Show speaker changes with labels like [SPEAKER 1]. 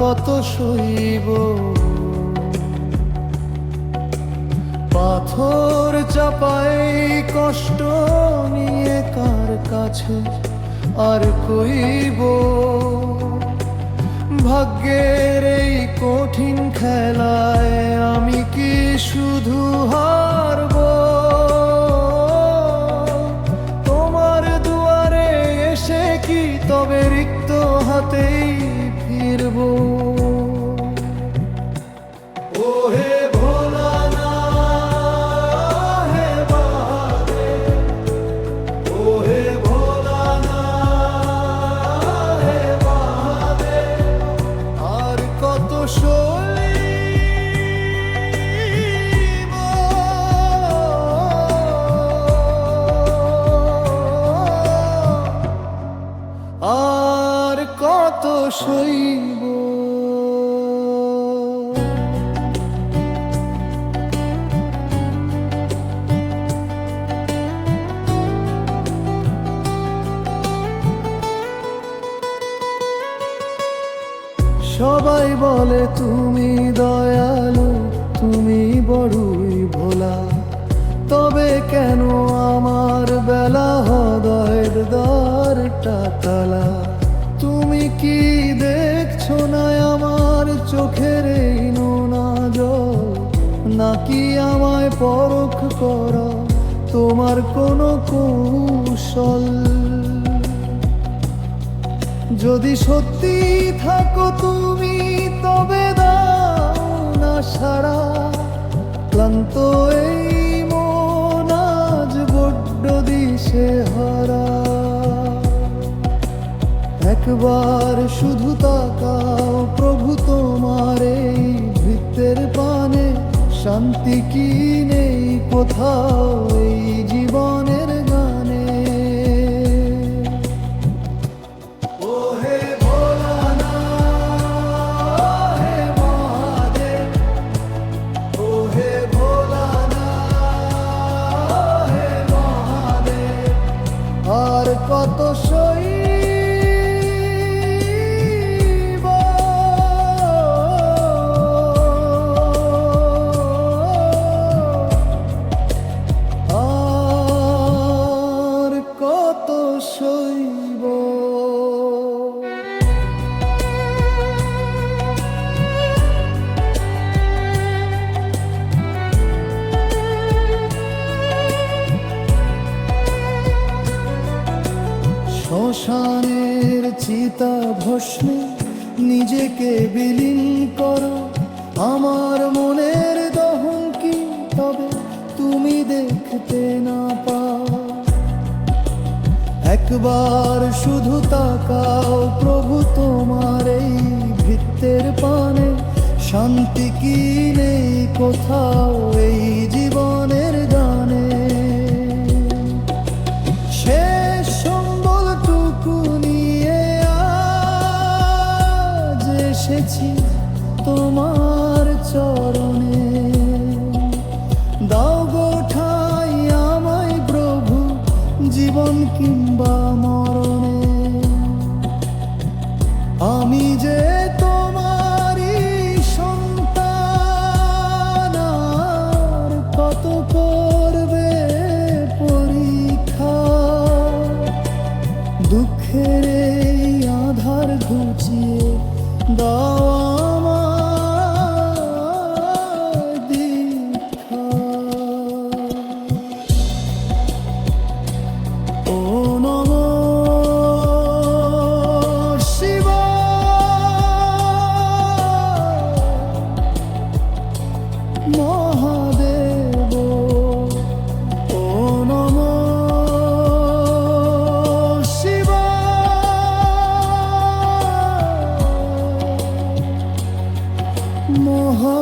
[SPEAKER 1] কত সইব। পাথর চাপাই কষ্ট নিয়ে কার কাছে আর কইব। ভাগ্যের এই কঠিন খেলায় আমি কি শুধু হারব? তোমার দুয়ারে এসে কি তবে রিক্ত হাতেই ফিরব? ও হে আর কত সইব। সবাই বলে তুমি দয়ালু, তুমি বড়ই ভোলা, তবে কেন আমার বেলা হৃদয়ের দ্বারটা তালা? তুমি কি দেখছো না আমার চোখের এই নোনা জল? নাকি আমায় পরখ করা তোমার কোনো কৌশল? যদি সত্যি থাকো তুমি তবে দাও না সাড়া। ক্লান্ত এই মন আজ বড্ড দিশে হারা। একবার শুধু তাকাও প্রভু তোমার এই ভৃত্যের পানে। শান্তি কি নেই কোথাও এই জীবনের গানে? আর কত সইব? আর কত সইব? শ্মশানের চিতা ভস্মে নিজেকে বিলীন করো। আমার মনের দহন কি তবে তুমি দেখতে না পাও? একবার শুধু তাকাও প্রভু তোমার এই ভৃত্যের পানে। শান্তি কি নেই কোথাও এই জীবনের গানে? এসেছি তোমার চরণে। দাও গো ঠাই আমায় প্রভু জীবন কিংবা মরণে। আমি যে তোমারই সন্তান, আর কত করবে পরীক্ষা? দুঃখের এই আধার ঘুচিয়ে দাও আমায় দীক্ষা। ও নমো শিবায় মহাদেব। ও নমো শিবায় মহা